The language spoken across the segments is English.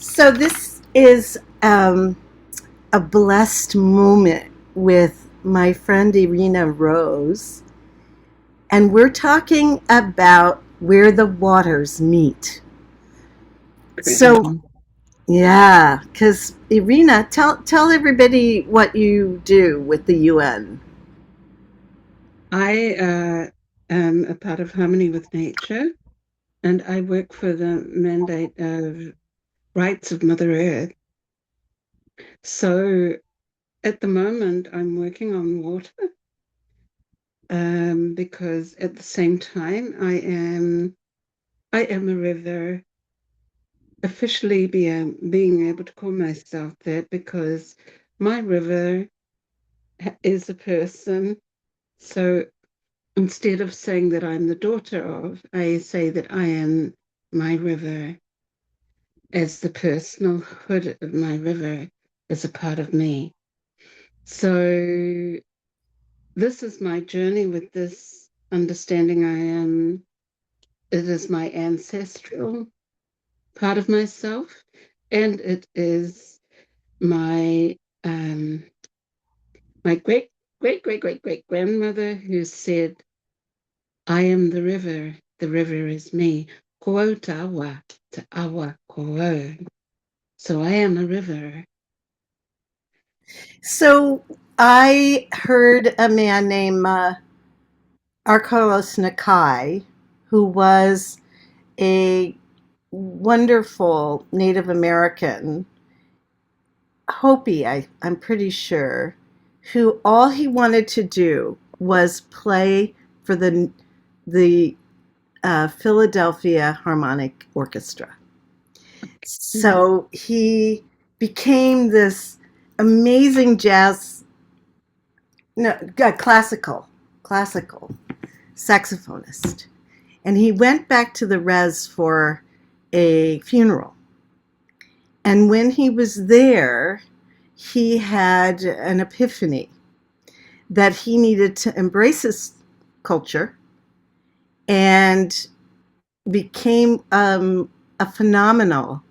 So this is a blessed moment with my friend Erena Rose, and we're talking about where the waters meet. So Mhm. yeah, because Irina, tell everybody what you do with the UN. I am a part of Harmony with Nature, and I work for the mandate of Rights of Mother Earth. So at the moment, I'm working on water because at the same time, I am a river, officially being able to call myself that because my river is a person. So instead of saying that I'm the daughter of, I say that I am my river, as the personalhood of my river is a part of me. So this is my journey with this understanding it is my ancestral part of myself, and it is my um my great grandmother who said, I am the river is me. Ko tawa, te awa ko. So I am a river. So I heard a man named Arkolos Nakai, who was a wonderful Native American, Hopi, I'm pretty sure, who all he wanted to do was play for the Philadelphia Harmonic Orchestra. So he became this amazing jazz, no, classical saxophonist. And he went back to the res for a funeral. And when he was there, he had an epiphany that he needed to embrace his culture and became a phenomenal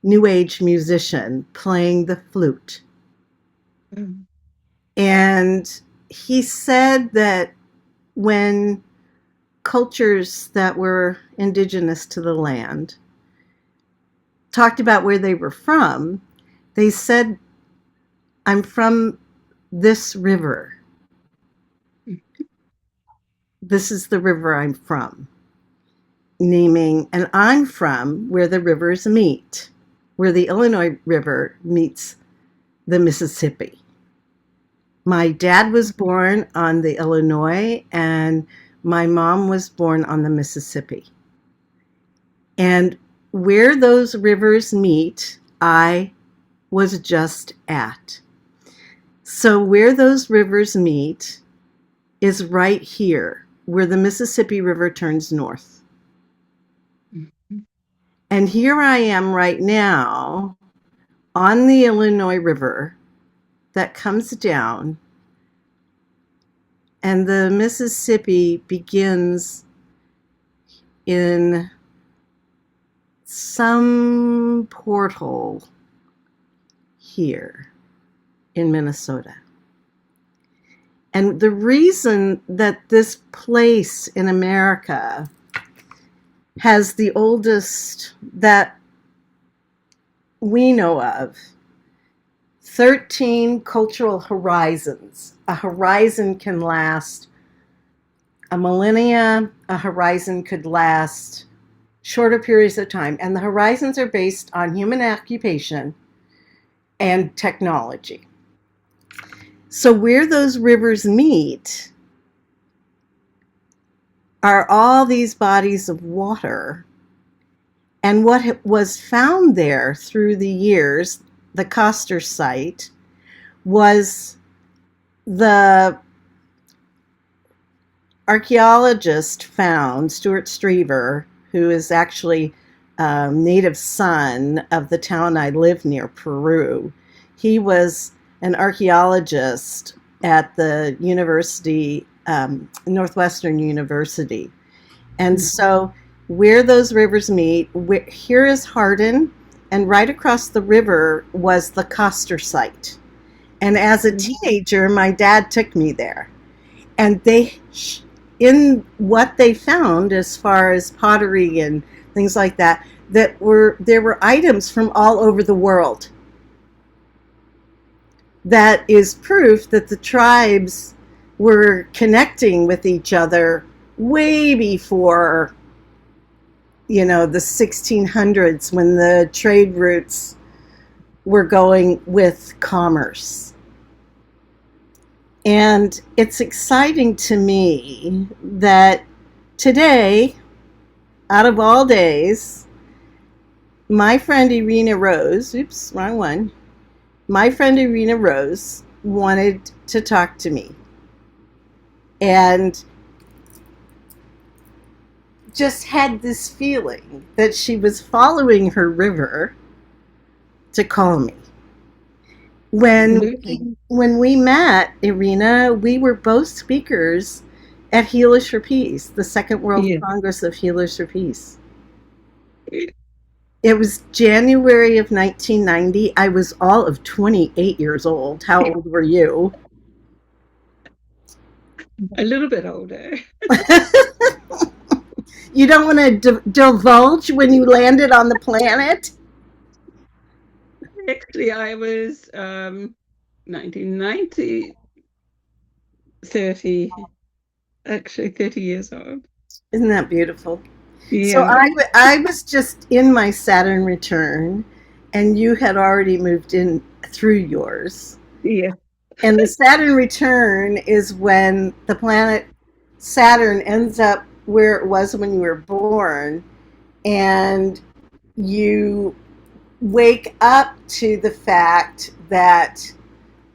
new age musician playing the flute. Mm. And he said that when cultures that were indigenous to the land talked about where they were from, they said, I'm from this river. This is the river I'm from. Naming, and I'm from where the rivers meet, where the Illinois River meets the Mississippi. My dad was born on the Illinois, and my mom was born on the Mississippi. And where those rivers meet, I was just at. So, where those rivers meet is right here, where the Mississippi River turns north. Mhm. And here I am right now on the Illinois River that comes down, and the Mississippi begins in some portal here in Minnesota. And the reason that this place in America has the oldest that we know of 13 cultural horizons. A horizon can last a millennia, a horizon could last shorter periods of time. And the horizons are based on human occupation and technology. So, where those rivers meet are all these bodies of water. And what was found there through the years, the Coster site, was the archaeologist found, Stuart Strever, who is actually a native son of the town I live near, Peru. He was an archaeologist at the university, Northwestern University. And Mhm. so, where those rivers meet, here is Hardin, and right across the river was the Coster site. And as a Mhm. teenager, my dad took me there. And in what they found as far as pottery and things like that, there were items from all over the world. That is proof that the tribes were connecting with each other way before, the 1600s, when the trade routes were going with commerce. And it's exciting to me that today, out of all days, my friend Erena Rose, oops, wrong one, my friend Erena Rose wanted to talk to me and just had this feeling that she was following her river to call me. When Absolutely. when we met, Irina, we were both speakers at Healers for Peace, the Second World Yeah. Congress of Healers for Peace. It was January of 1990. I was all of 28 years old. How old were you? A little bit older. You don't want to divulge when you landed on the planet? Actually, I was 1990, 30, actually 30 years old. Isn't that beautiful? So Yeah. I was just in my Saturn return, and you had already moved in through yours. Yeah. And the Saturn return is when the planet Saturn ends up where it was when you were born, and you wake up to the fact that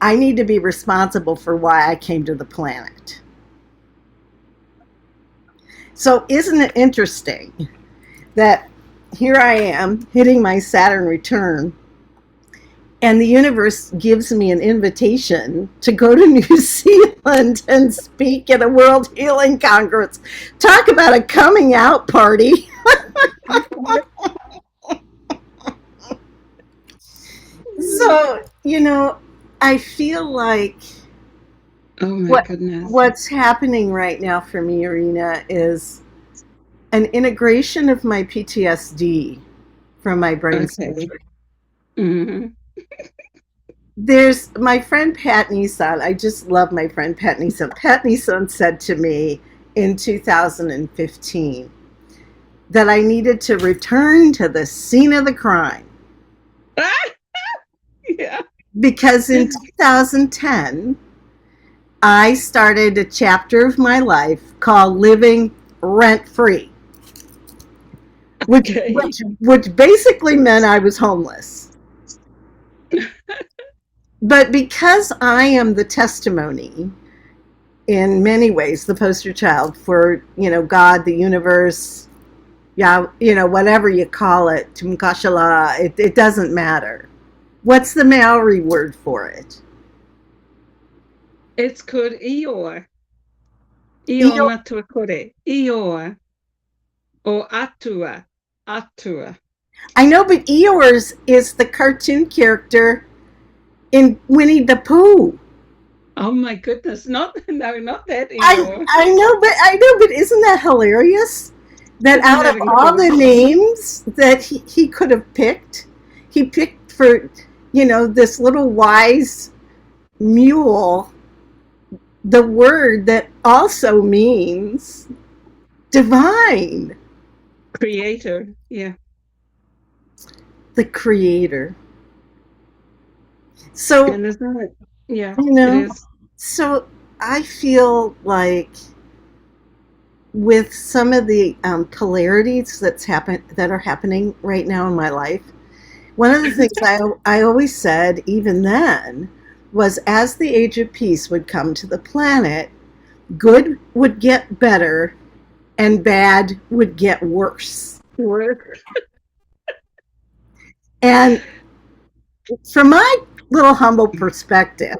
I need to be responsible for why I came to the planet. So, isn't it interesting that here I am hitting my Saturn return, and the universe gives me an invitation to go to New Zealand and speak at a World Healing Congress? Talk about a coming out party. So, I feel like Oh my what goodness. what's happening right now for me, Arena, is an integration of my PTSD from my brain Okay. surgery. Hmm. There's my friend Pat Nissan. I just love my friend Pat Nissan. Pat Nissan said to me in 2015 that I needed to return to the scene of the crime Yeah. because in 2010 I started a chapter of my life called Living Rent Free, which, Okay. which basically meant I was homeless. But because I am the testimony, in many ways, the poster child for, God, the universe, yeah, whatever you call it, Tumkashala, it doesn't matter. What's the Maori word for it? It's called Eeyore. Eeyore Eo- matua kore. Eeyore. Or Atua. Atua. I know, but Eeyores is the cartoon character in Winnie the Pooh. Oh my goodness. Not, no, not that I Eeyore. I know, but isn't that hilarious? That Isn't out of that all the incredible? names that he could have picked, he picked for this little wise mule the word that also means divine, Creator. Yeah. the creator. So And isn't it? Yeah, you it know, is. so I feel like with some of the polarities that are happening right now in my life. One of the things I always said, even then, was as the age of peace would come to the planet, good would get better and bad would get worse. Work. And from my little humble perspective,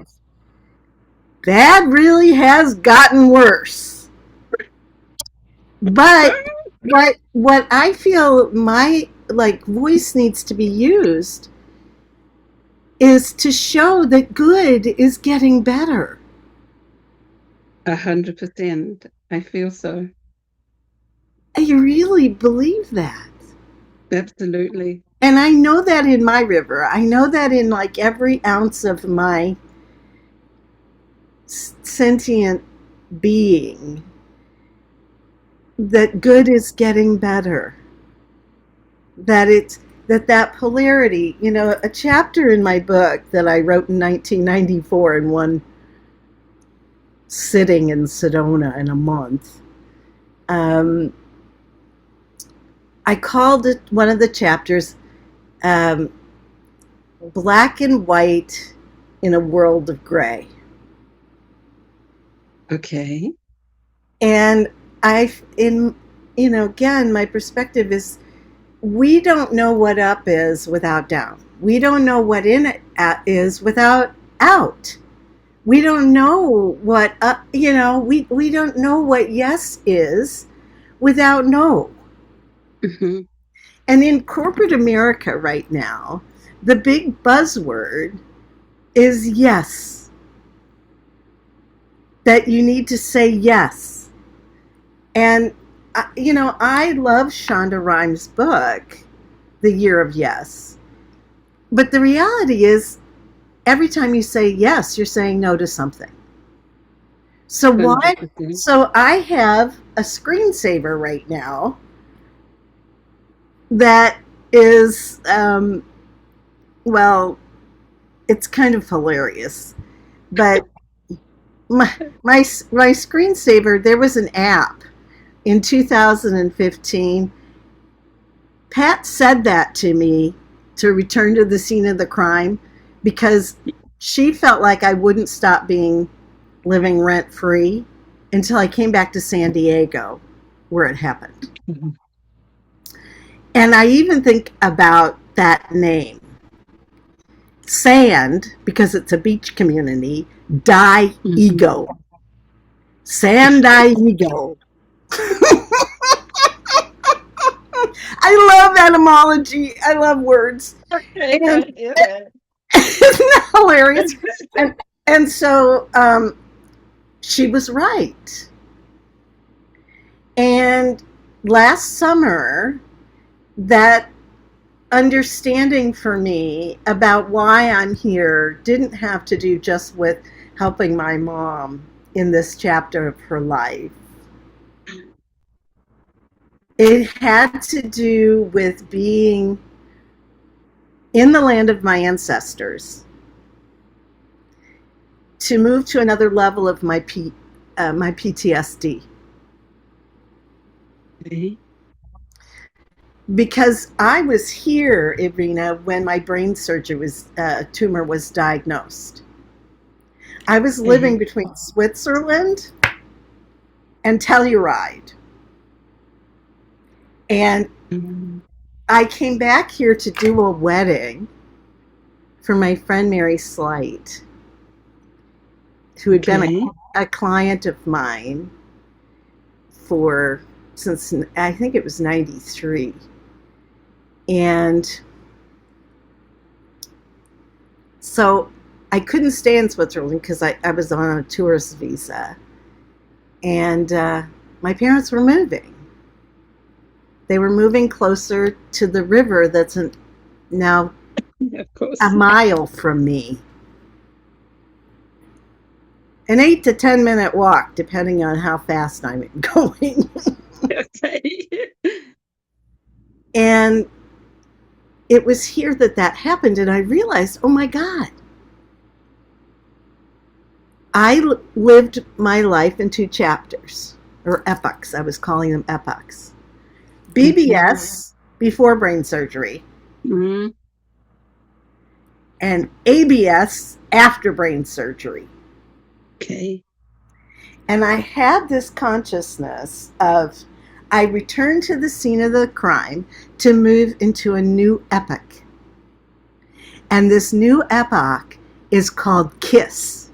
bad really has gotten worse. But what I feel my like voice needs to be used is to show that good is getting better. 100%. I feel so. I really believe that. Absolutely. And I know that in my river. I know that in like every ounce of my sentient being that good is getting better. That it's that polarity, you know, a chapter in my book that I wrote in 1994 in one sitting in Sedona in a month. Um, I called it one of the chapters um, Black and White in a World of Gray. Okay. And you know, again, my perspective is we don't know what up is without down. We don't know what in it is without out. We don't know what up, you know, we don't know what yes is without no. Hmm. And in corporate America right now, the big buzzword is yes. That you need to say yes. And, you know, I love Shonda Rhimes' book, The Year of Yes. But the reality is, every time you say yes, you're saying no to something. So why? 100%. So I have a screensaver right now that is, well, it's kind of hilarious. But my, my screensaver, there was an app in 2015. Pat said that to me to return to the scene of the crime because she felt like I wouldn't stop living rent free until I came back to San Diego where it happened. Mhm. And I even think about that name. Sand, because it's a beach community, Mhm. Diego. San Diego. I love etymology. I love words. Okay, And I hear that. isn't that hilarious? And and so she was right. And last summer, that understanding for me about why I'm here didn't have to do just with helping my mom in this chapter of her life. It had to do with being in the land of my ancestors to move to another level of my PTSD. Okay. Because I was here, Irina, when my brain surgery tumor was diagnosed. I was living Okay. between Switzerland and Telluride. And Mhm. I came back here to do a wedding for my friend Mary Slight, who had been Okay. a client of mine for since I think it was 93. And so I couldn't stay in Switzerland because I was on a tourist visa. And my parents were moving. They were moving closer to the river that's now Of a course. mile from me. An 8 to 10 minute walk, depending on how fast I'm going. Okay. And it was here that happened. And I realized, oh my God, I lived my life in two chapters, or epochs. I was calling them epochs. Okay. BBS, before brain surgery, Mhm. and ABS, after brain surgery. Okay. And I had this consciousness of I returned to the scene of the crime to move into a new epoch. And this new epoch is called KISS.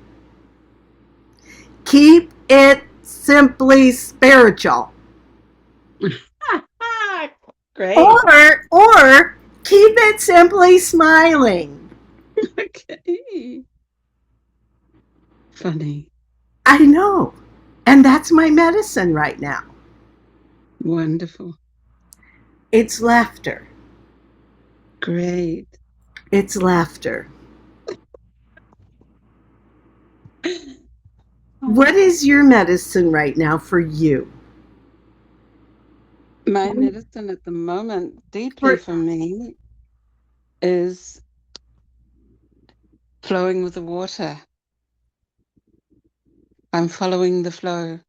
Keep it simply spiritual. Great. Or keep it simply smiling. Okay. Funny. I know. And that's my medicine right now. Wonderful. It's laughter. Great. It's laughter. What Oh, is your medicine right now for you? my medicine at the moment, deeply For, for me, is flowing with the water. I'm following the flow.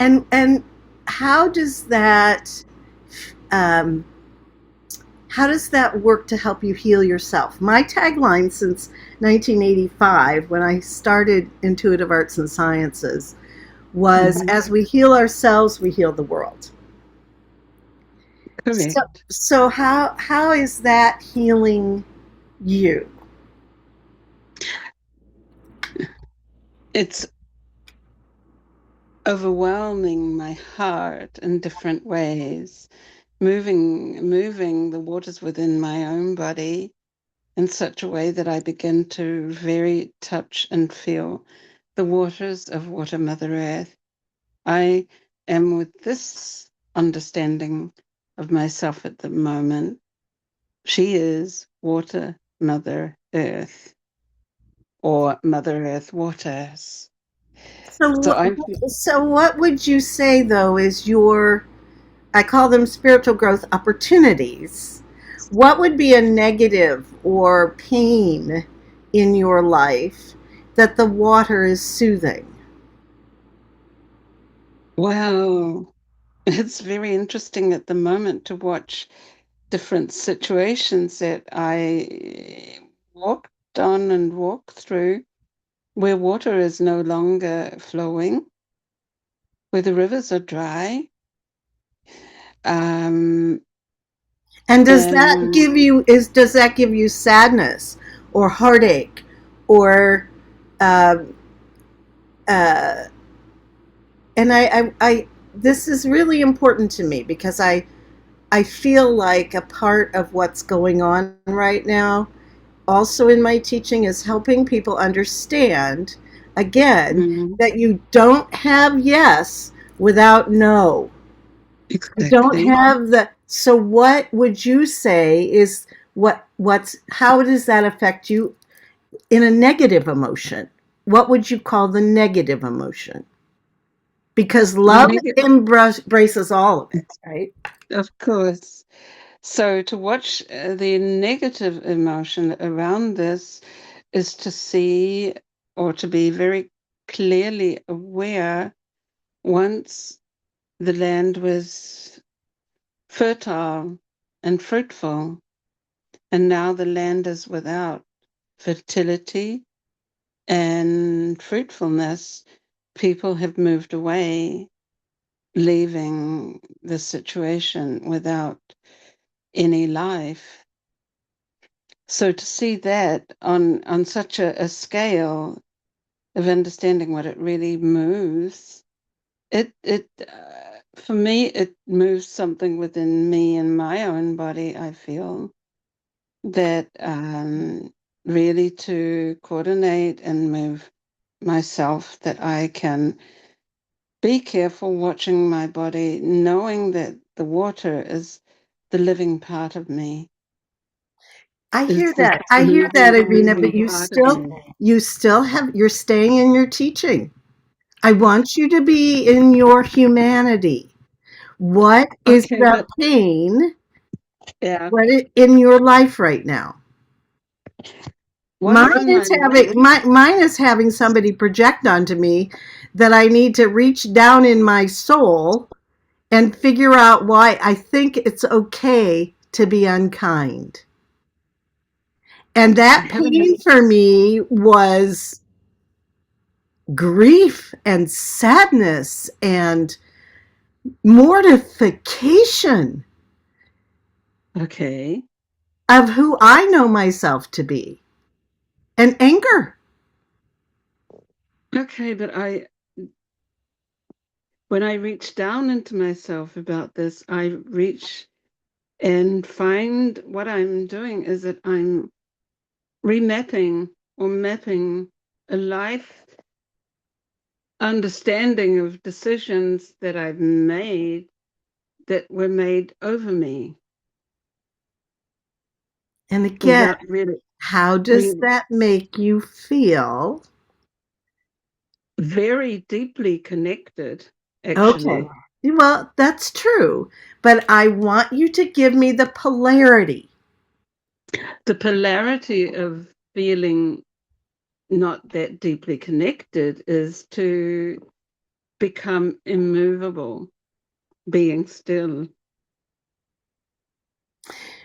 and how does that um, how does that work to help you heal yourself? My tagline since 1985, when I started Intuitive Arts and Sciences, was Mhm. as we heal ourselves, we heal the world. So, Correct. so how is that healing you? It's overwhelming my heart in different ways, moving the waters within my own body in such a way that I begin to very touch and feel the waters of Water Mother Earth. I am with this understanding of myself at the moment. She is Water Mother Earth or Mother Earth waters. So, So I'm so what would you say though is your, I call them spiritual growth opportunities. What would be a negative or pain in your life that the water is soothing? wow. It's very interesting at the moment to watch different situations that I walked on and walked through where water is no longer flowing, where the rivers are dry. Um, And does that and give you is does that give you sadness or heartache or um, uh, and I this is really important to me because I feel like a part of what's going on right now also in my teaching is helping people understand again mm, that you don't have yes without no. You don't exactly. have the so what would you say is what's how does that affect you in a negative emotion? What would you call the negative emotion? Because The love negative, embraces all of it, right? of course. So to watch the negative emotion around this is to see or to be very clearly aware once the land was fertile and fruitful, and now the land is without fertility and fruitfulness. People have moved away, leaving the situation without any life. So to see that on such a scale of understanding what it really moves, it for me it moves something within me and my own body. I feel that really to coordinate and move myself, that I can be careful watching my body, knowing that the water is the living part of me, I is hear the that. I hear that, moving, Irina, but moving part of me. you still have you're staying in your teaching. I want you to be in your humanity. What is Okay, the but pain yeah, in your life right now? what is in my life? Mine is having somebody project onto me that I need to reach down in my soul and figure out why I think it's okay to be unkind. And I that haven't. pain for me was grief and sadness and mortification Okay, of who I know myself to be and anger. okay, but when I reach down into myself about this, I reach and find what I'm doing is that I'm remapping or mapping a life understanding of decisions that I've made that were made over me And again, without really, how does really that make you feel? very deeply connected, Okay. actually. Well, that's true. But I want you to give me the polarity. The polarity of feeling not that deeply connected is to become immovable, being still.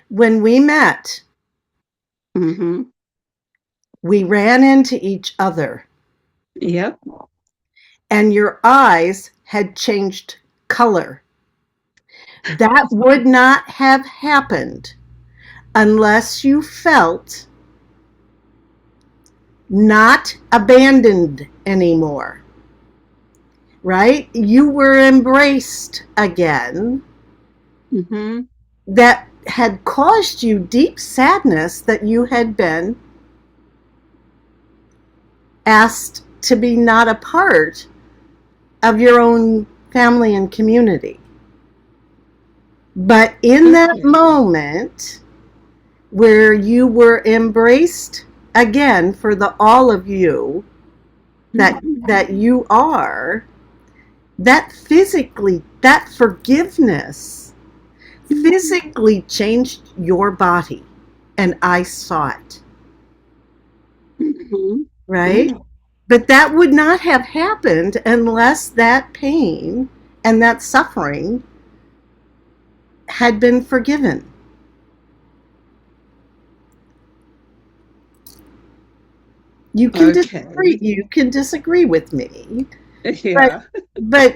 When we met, Hmm. we ran into each other, Yep. and your eyes had changed color. That would not have happened unless you felt not abandoned anymore, right? You were embraced again. Hmm. That had caused you deep sadness that you had been asked to be not a part of your own family and community. But in that Okay. moment where you were embraced again for the all of you Mhm. that you are, that physically, that forgiveness physically changed your body, and I saw it, Mhm. right? Mm. But that would not have happened unless that pain and that suffering had been forgiven. Okay. You can disagree with me, but Yeah.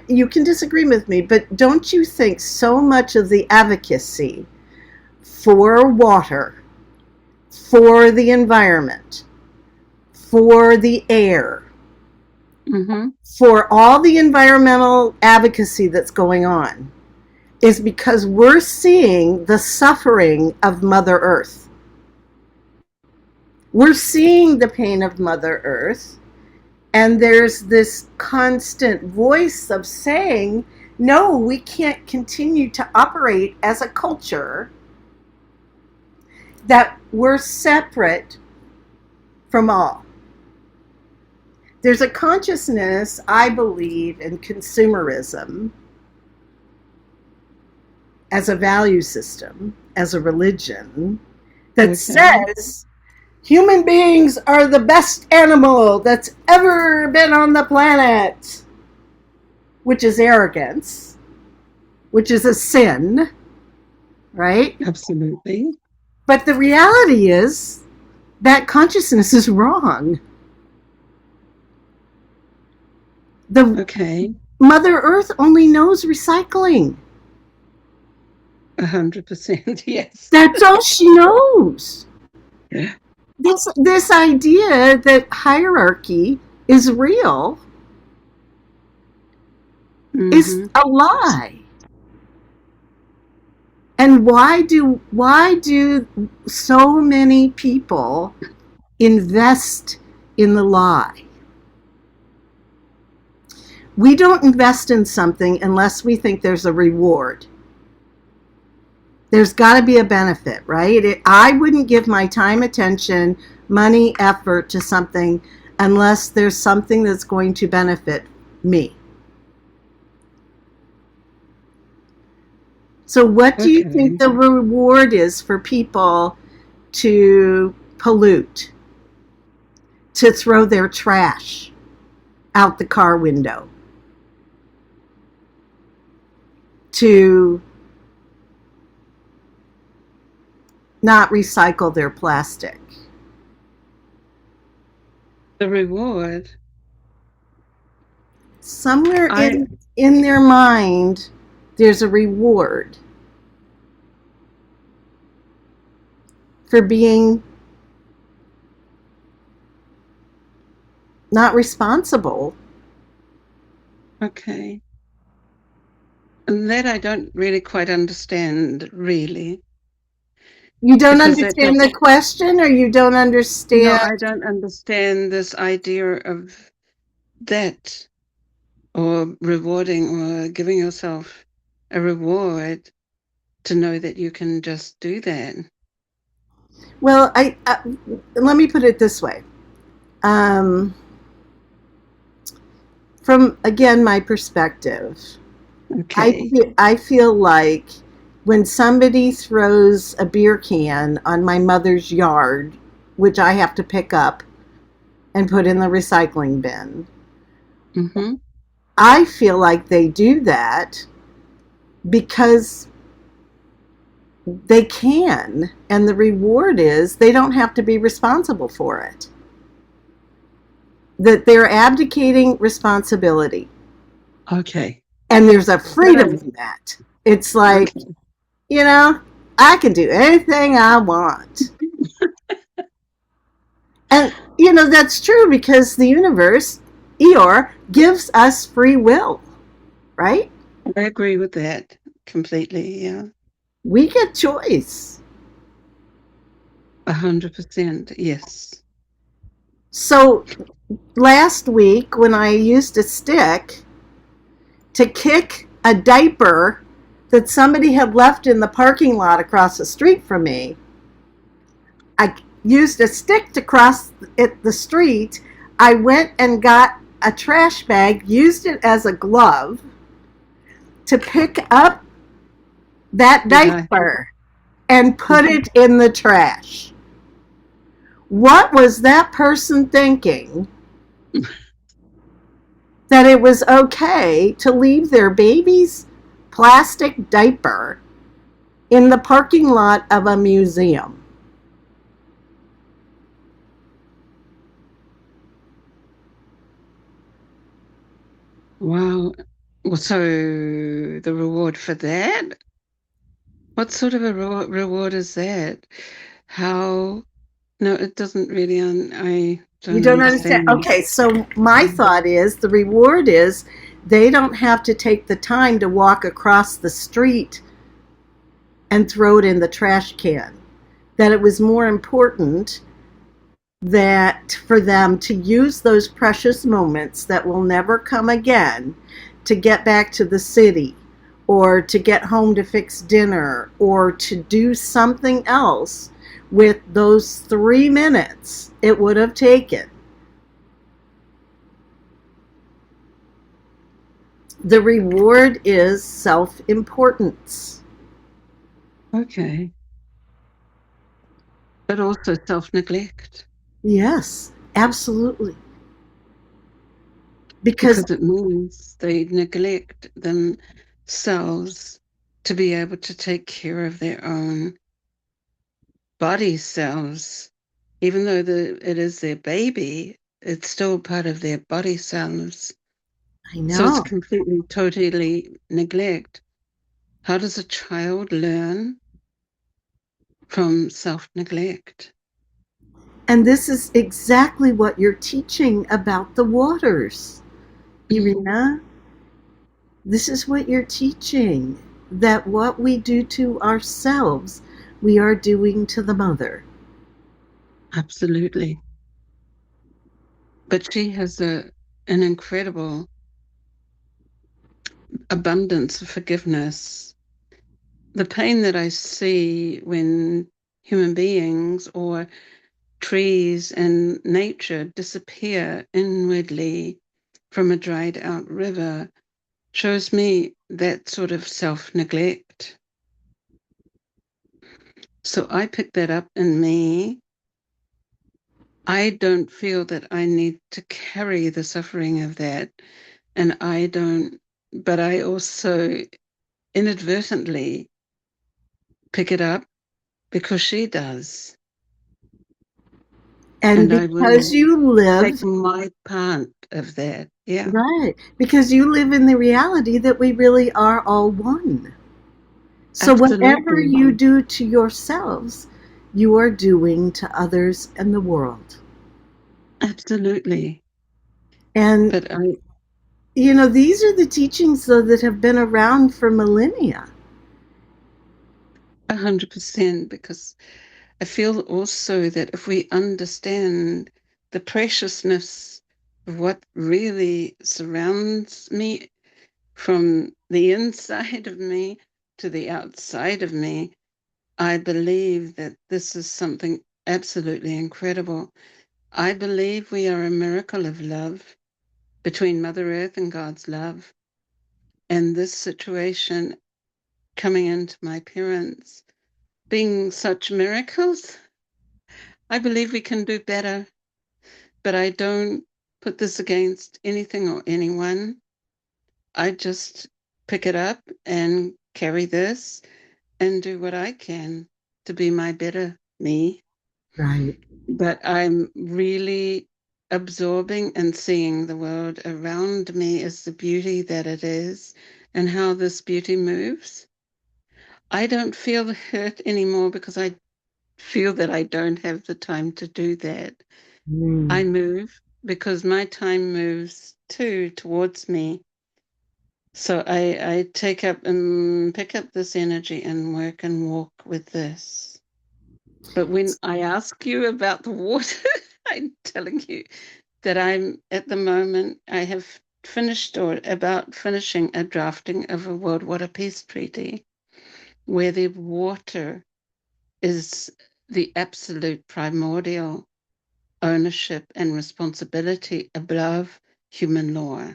you can disagree with me, but don't you think so much of the advocacy for water, for the environment, for the air, Hmm. for all the environmental advocacy that's going on is because we're seeing the suffering of Mother Earth. We're seeing the pain of Mother Earth, and there's this constant voice of saying, no, we can't continue to operate as a culture that we're separate from all. There's a consciousness, I believe, in consumerism as a value system, as a religion, that Okay. says human beings are the best animal that's ever been on the planet, which is arrogance, which is a sin, right? Absolutely. But the reality is that consciousness is wrong. The Okay. Mother Earth only knows recycling. 100%. Yes. That's all she knows. This idea that hierarchy is real is Hmm. a lie. And why do so many people invest in the lie? We don't invest in something unless we think there's a reward. There's got to be a benefit, right? I wouldn't give my time, attention, money, effort to something unless there's something that's going to benefit me. So, what do you think Okay. the reward is for people to pollute, to throw their trash out the car window, to not recycle their plastic? The reward. Somewhere I in their mind, there's a reward for being not responsible. okay. And that I don't really quite understand, really. You don't because that's not, understand the question, or you don't no, understand? I don't understand this idea of that, or rewarding or giving yourself a reward to know that you can just do that. Well, I let me put it this way. Um, from again my perspective, Okay. I feel like when somebody throws a beer can on my mother's yard, which I have to pick up and put in the recycling bin, Mm-hmm. I feel like they do that because they can, and the reward is they don't have to be responsible for it. That they're abdicating responsibility, Okay. and there's a But freedom in that. It's like, okay. you know, I can do anything I want. And, that's true because the universe, Eeyore, gives us free will, right? I agree with that completely. Yeah. We get choice. 100%. Yes. So last week, when I used a stick to kick a diaper that somebody had left in the parking lot across the street from me, I used a stick to cross the street. I went and got a trash bag, used it as a glove to pick up that Did I? diaper and put Mhm. it in the trash. What was that person thinking that it was okay to leave their baby's plastic diaper in the parking lot of a museum? Wow. Well, so the reward for that? What sort of a reward is that? How? No, it doesn't really. I You don't don't understand. understand. Okay, so my thought is the reward is they don't have to take the time to walk across the street and throw it in the trash can. That it was more important that for them to use those precious moments that will never come again to get back to the city or to get home to fix dinner or to do something else with those 3 minutes it would have taken. The reward is self importance. Okay. But also self-neglect, Yes, absolutely. Because because it means they neglect themselves to be able to take care of their own body cells. Even though it is their baby, it's still part of their body cells. I So it's know. completely, totally neglect. How does a child learn from self-neglect? And this is exactly what you're teaching about the waters, Irina. This is what you're teaching, that what we do to ourselves, we are doing to the mother. Absolutely. But she has an incredible abundance of forgiveness. The pain that I see when human beings or trees and nature disappear inwardly from a dried out river shows me that sort of self neglect. So I pick that up in me. I don't feel that I need to carry the suffering of that. And I don't, but I also inadvertently pick it up because she does. And And I because will you take live, my part of that. Yeah, right, because you live in the reality that we really are all one. So whatever absolutely. you do to yourselves, you are doing to others and the world. Absolutely. And, But I, these are the teachings, though, that have been around for millennia. 100%, because I feel also that if we understand the preciousness of what really surrounds me from the inside of me to the outside of me, I believe that this is something absolutely incredible. I believe we are a miracle of love between Mother Earth and God's love. And this situation coming into my parents being such miracles, I believe we can do better, but I don't put this against anything or anyone. I just pick it up and carry this and do what I can to be my better me. Right. But I'm really absorbing and seeing the world around me as the beauty that it is and how this beauty moves. I don't feel the hurt anymore because I feel that I don't have the time to do that. I Mm. move because my time moves too towards me. So I take up and pick up this energy and work and walk with this. But when I ask you about the water, I'm telling you that I'm at the moment, I have finished or about finishing a drafting of a World Water Peace Treaty where the water is the absolute primordial ownership and responsibility above human law.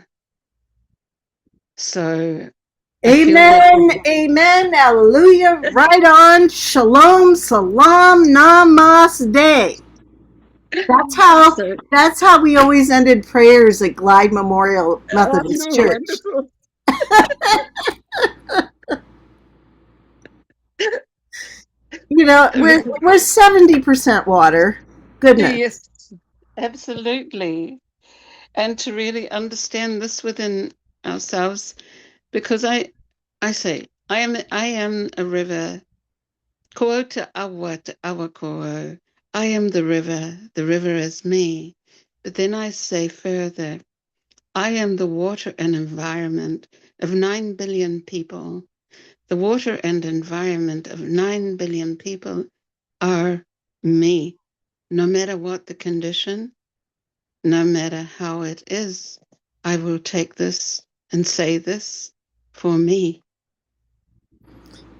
So I feel that. Amen. Amen. Hallelujah. Right on. Shalom. Salam. Namaste. That's how So, that's how we always ended prayers at Glide Memorial Methodist oh, Church. wonderful. You know, we're 70% water. Goodness. Yes, absolutely. And to really understand this within ourselves, because I say, I am a river. Ko te awa te awa ko. I am the river is me. But then I say further, I am the water and environment of 9 billion people. The water and environment of 9 billion people are me. No matter what the condition, no matter how it is, I will take this and say this for me.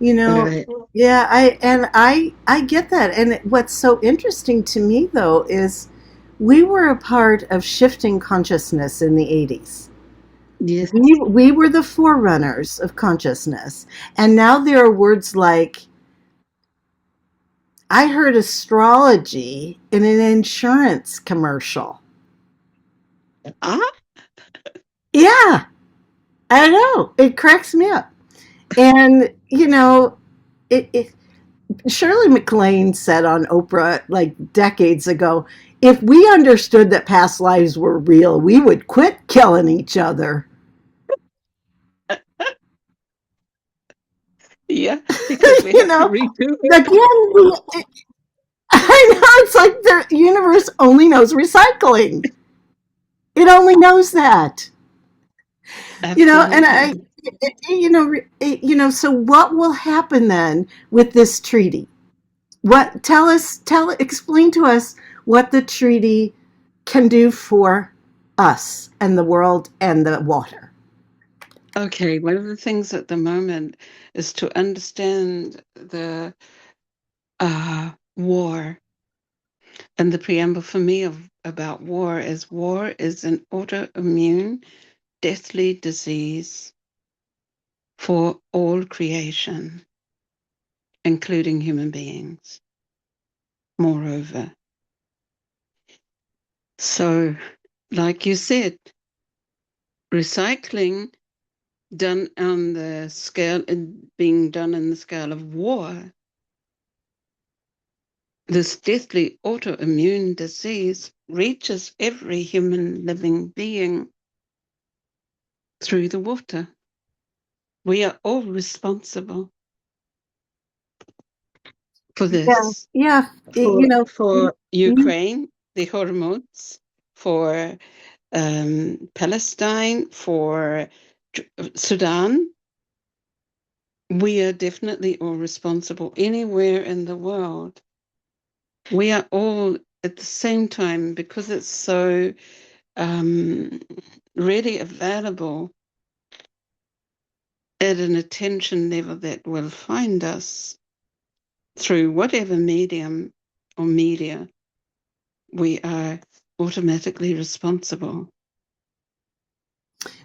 You But know, yeah, I get that. And what's so interesting to me though is we were a part of shifting consciousness in the 80s. yes, We were the forerunners of consciousness. And now there are words like I heard astrology in an insurance commercial. ah, Yeah, I know. It cracks me up. And, you know, it Shirley MacLaine said on Oprah like decades ago, if we understood that past lives were real, we would quit killing each other. yeah, because we You have to know, redo it. again, I know it's like the universe only knows recycling. It only knows that. You know, and Absolutely. so what will happen then with this treaty? What explain to us what the treaty can do for us and the world and the water. Okay, one of the things at the moment is to understand the war. And the preamble for me about war is an autoimmune, deathly disease for all creation, including human beings, moreover. So, like you said, recycling done on the scale, being done in the scale of war, this deathly autoimmune disease reaches every human living being through the water. We are all responsible for Yeah, this, yeah, for you- for Ukraine, the Hormones, for Palestine, for Sudan, We are definitely all responsible anywhere in the world. We are all at the same time, because it's so um, ready available at an attention level that will find us through whatever medium or media, we are automatically responsible.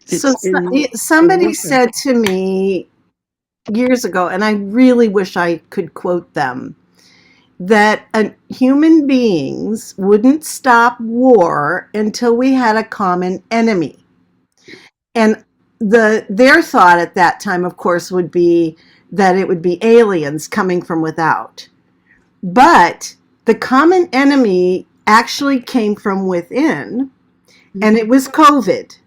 So It's in the somebody water. said to me years ago, and I really wish I could quote them, that human beings wouldn't stop war until we had a common enemy. And their thought at that time, of course, would be that it would be aliens coming from without. But the common enemy actually came from within, and it was COVID.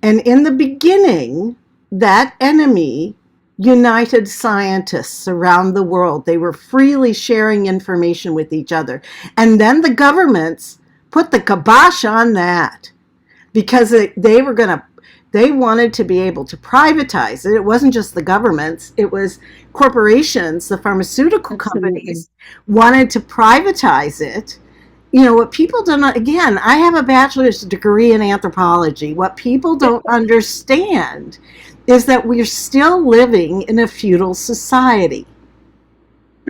And in the beginning, that enemy united scientists around the world. They were freely sharing information with each other. And then the governments put the kibosh on that because they wanted to be able to privatize it. It wasn't just the governments, it was corporations, the pharmaceutical Absolutely. companies wanted to privatize it. What people don't, again, I have a bachelor's degree in anthropology. What people don't understand is that we're still living in a feudal society.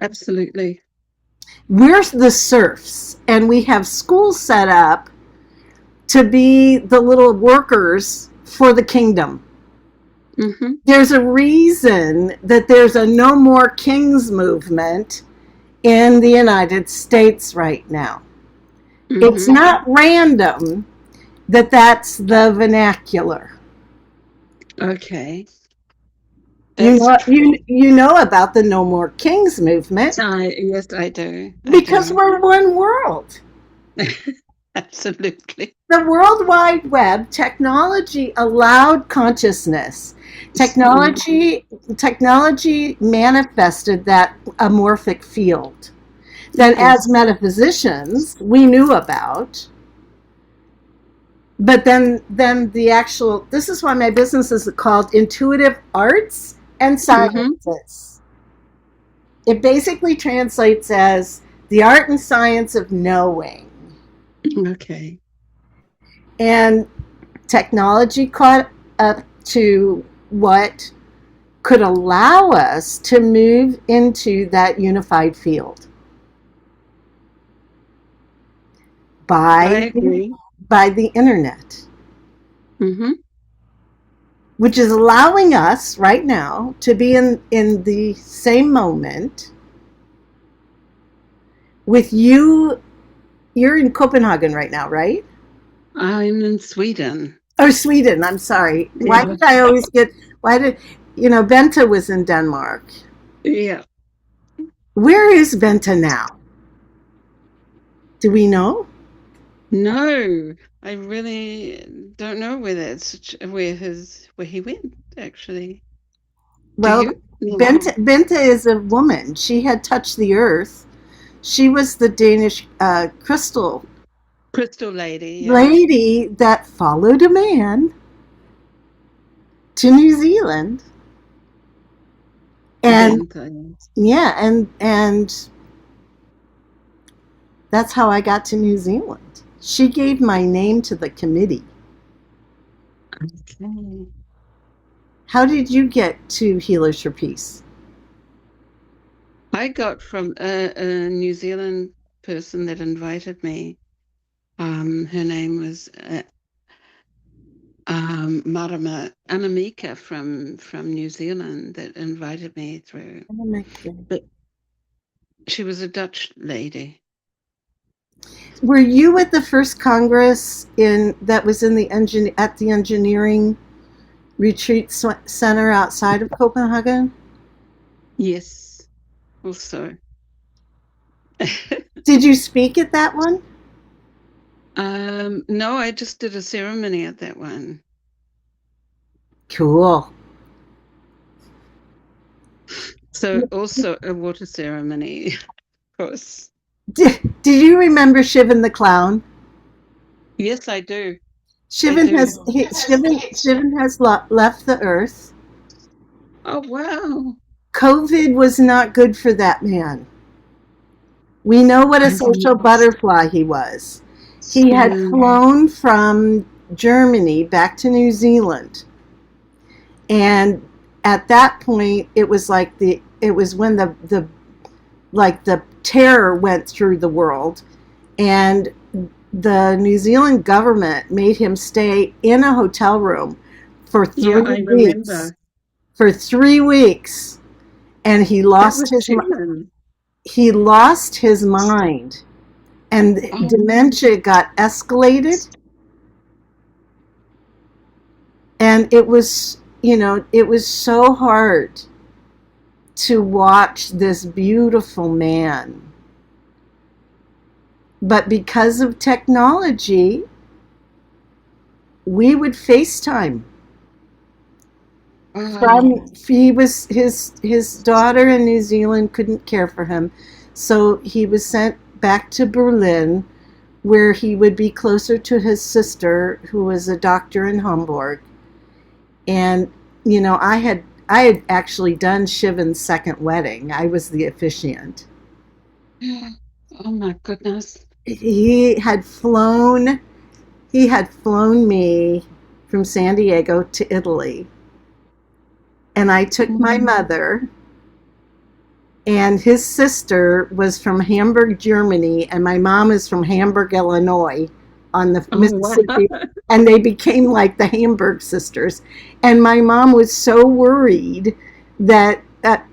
Absolutely. We're the serfs, and we have schools set up to be the little workers for the kingdom. Mm-hmm. There's a reason that there's a no more kings movement in the United States right now. It's Mm-hmm. not random that that's the vernacular. Okay. You That's know, true. you know about the No More Kings movement Yes, I do. I because do. we're one world. Absolutely. The World Wide Web, technology allowed consciousness. Mm. Technology manifested that amorphic field that as Yes. metaphysicians we knew about. But then the actual, this is why my business is called Intuitive Arts and Mm-hmm. Sciences. It basically translates as the art and science of knowing. Okay. And technology caught up to what could allow us to move into that unified field I by agree. by the internet, Mm-hmm. which is allowing us right now to be in the same moment with you. You're in Copenhagen right now, right? I'm in Sweden. Or Sweden, I'm sorry. Why Yeah. did I always get, why did, Benta was in Denmark. Yeah. Where is Benta now? Do we know? No, I really don't know where he went, actually. Do Well, you? No. Benta is a woman. She had touched the earth. She was the Danish crystal Crystal Lady, yeah. lady that followed a man to New Zealand. And Benta, yes. yeah, and that's how I got to New Zealand. She gave my name to the committee. Okay. How did you get to Healers for Peace? I got from a New Zealand person that invited me. Her name was Marama Anamika from New Zealand that invited me through. Oh my goodness. But she was a Dutch lady. Were you at the first Congress in that was in the at the engineering retreat center outside of Copenhagen? Yes, also. Did you speak at that one? No, I just did a ceremony at that one. Cool. So also a water ceremony, of course. Did you remember Shivan the clown? Yes, I do. I Shivan do. has Shivan has left the earth, Oh, wow. COVID was not good for that man. We know what a I social didn't. butterfly he was. He had Yeah. flown from Germany back to New Zealand. And at that point, it was when the terror went through the world, and the New Zealand government made him stay in a hotel room for Yeah, three I weeks. remember. For 3 weeks, and That was human. he lost his mind, and Oh, dementia got escalated, and it was so hard to watch this beautiful man. But because of technology, we would FaceTime wow. from he was his daughter in New Zealand couldn't care for him, so he was sent back to Berlin, where he would be closer to his sister, who was a doctor in Hamburg. And I had actually done Shivan's second wedding. I was the officiant. Yeah. Oh my goodness. He had flown he had flown me from San Diego to Italy, and I took my Mm. mother, and his sister was from Hamburg, Germany, and my mom is from Hamburg, Illinois, on the Oh wow. Mississippi, and they became like the Hamburg sisters. And my mom was so worried that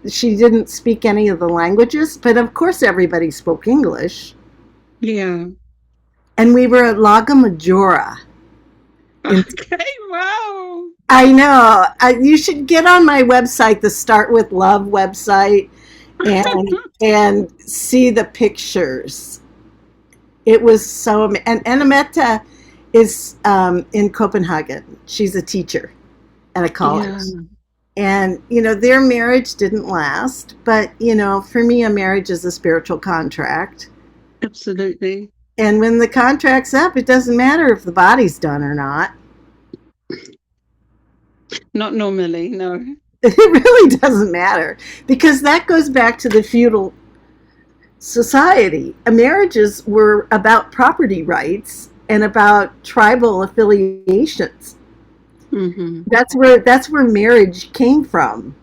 she didn't speak any of the languages, but of course everybody spoke English. Yeah. And we were at Lago Maggiore. In, Okay. Wow. I know. You should get on my website, the Start With Love website, and see the pictures. It was so, and Anameta is in Copenhagen. She's a teacher at a Yeah, college. And, their marriage didn't last. But, for me, a marriage is a spiritual contract. absolutely. And when the contract's up, it doesn't matter if the body's done or not. Not normally, no. It really doesn't matter, because that goes back to the feudal society. Marriages were about property rights and about tribal affiliations. Hmm. That's where marriage came from.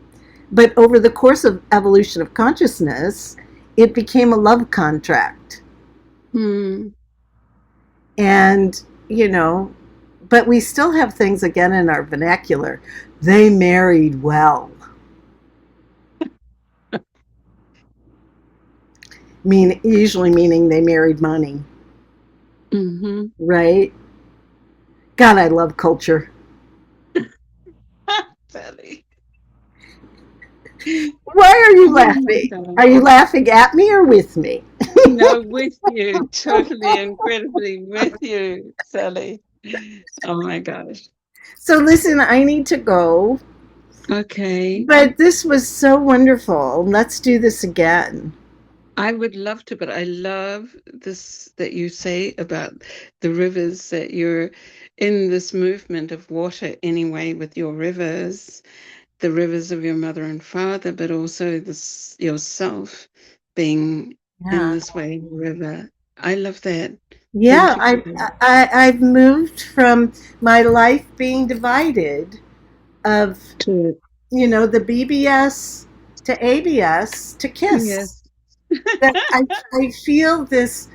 But over the course of evolution of consciousness, it became a love contract. Hmm. And, but we still have things again in our vernacular. They married well. Usually meaning they married money, Hmm. right? God, I love culture. Sally. Why are you Oh my laughing? God. Are you laughing at me or with me? No, with you. Totally, incredibly with you, Sally. Oh my gosh. So listen, I need to go, Okay. but this was so wonderful. Let's do this again. I would love to, but I love this that you say about the rivers, that you're in this movement of water anyway with your rivers, the rivers of your mother and father, but also this yourself being in Yeah. this way river. I love that. Yeah, Thank you for that. I've moved from my life being divided of, To the BBS to ABS to KISS. yes. That I feel this.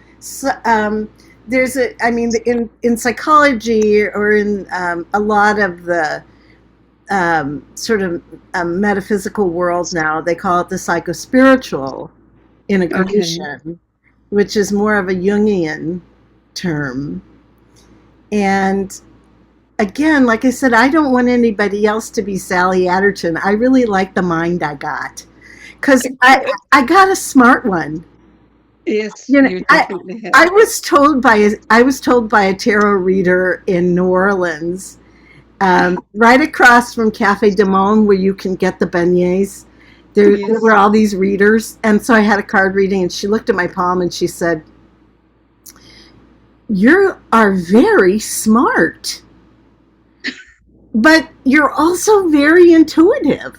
There's I mean, in psychology, or in a lot of the sort of metaphysical world now, they call it the psychospiritual Okay. integration, which is more of a Jungian term. And again, like I said, I don't want anybody else to be Sally Aderton. I really like the mind I got, because Good. I got a smart one. Yes, You know, you I definitely I have. was told by a tarot reader in New Orleans, right across from Cafe de Monde, where you can get the beignets. There were Yes. all these readers, and so I had a card reading, and she looked at my palm and she said, "You are very smart, but you're also very intuitive."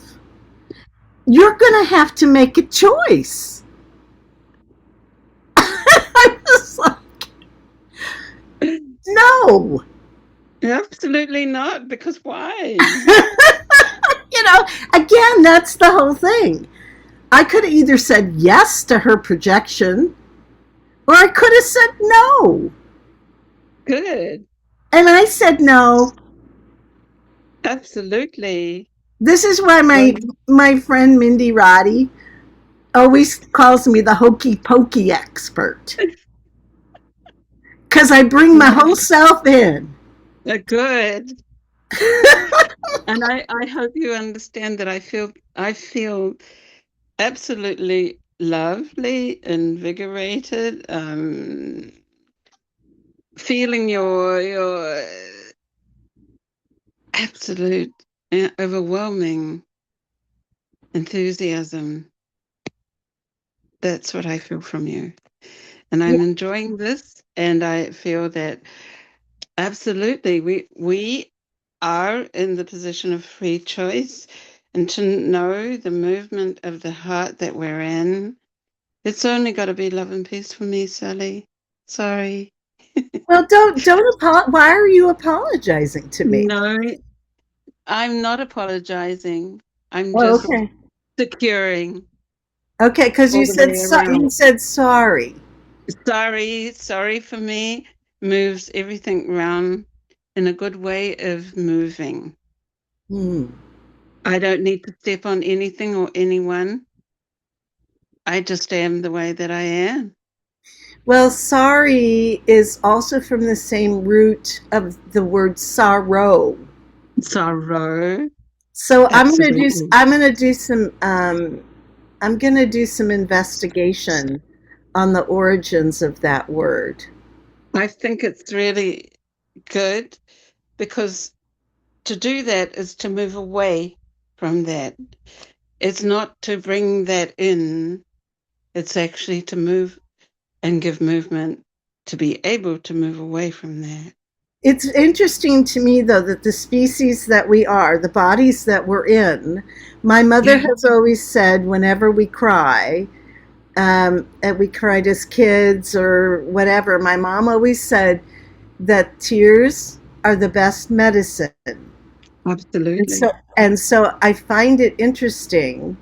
You're going to have to make a choice. I was like, no. Absolutely not, because why? You know, again, that's the whole thing. I could have either said yes to her projection or I could have said no. Good. And I said no. Absolutely. This is why Well, my friend Mindy Roddy always calls me the hokey pokey expert because I bring my whole self in. good. And I hope you understand that I feel absolutely lovely, invigorated, feeling your absolute overwhelming enthusiasm. That's what I feel from you. And Yeah. I'm enjoying this, and I feel that absolutely we are in the position of free choice, and to know the movement of the heart that we're in. It's only got to be love and peace for me, Sally. Sorry. Well, why are you apologizing to me? No, I'm not apologizing. I'm Oh, just okay. securing Okay, because all the way you around. said sorry. Sorry for me moves everything around in a good way of moving. Hmm. I don't need to step on anything or anyone. I just am the way that I am. Well, sorry is also from the same root of the word sorrow. Sorrow. So Absolutely. I'm gonna do some investigation on the origins of that word. I think it's really good because to do that is to move away from that. It's not to bring that in, it's actually to move and give movement to be able to move away from that. It's interesting to me though that the species that we are, the bodies that we're in, my mother Yeah, has always said whenever we cry, and we cried as kids or whatever, my mom always said that tears are the best medicine. And so, absolutely. and so I find it interesting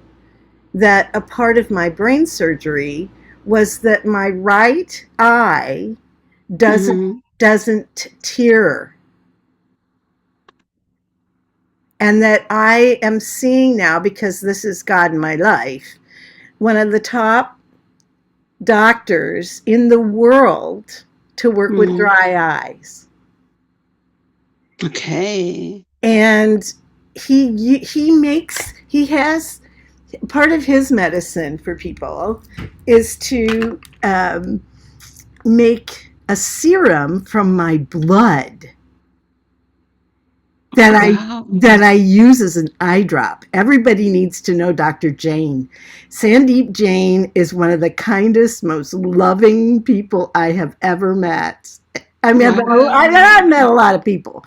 that a part of my brain surgery was that my right eye doesn't Hmm. doesn't tear, and that I am seeing now, because this is God in my life, one of the top doctors in the world to work with Mm. dry eyes. Okay. And he has part of his medicine for people is to make a serum from my blood Wow. that I use as an eye drop. Everybody needs to know Dr. Jane. Sandeep Jain is one of the kindest, most loving people I have ever met. I mean, Wow. I've met a lot of people,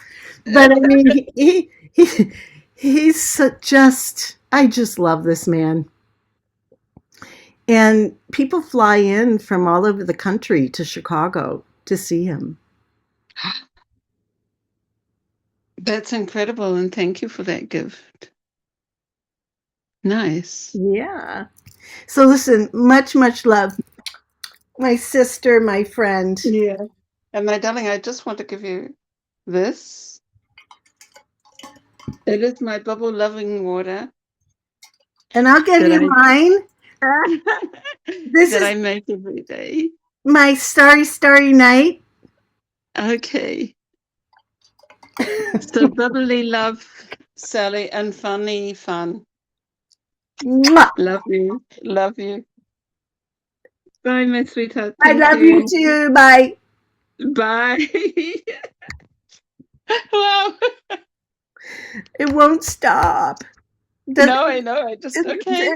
but I mean, he's just, I just love this man. And people fly in from all over the country to Chicago to see him. That's incredible, and thank you for that gift. Nice. Yeah. So listen, much love. My sister, my friend. Yeah. And my darling, I just want to give you this. It is my bubble loving water And I'll give that you I mine. This that is I make every day. my starry night. Okay. So bubbly love, Sally, and funny fun. Mwah. Love you. Love you. Bye, my sweetheart. I Thank love you you. too. Bye. Bye. Wow. It won't stop. The, No, I know. I just okay.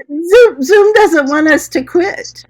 Zoom doesn't want us to quit.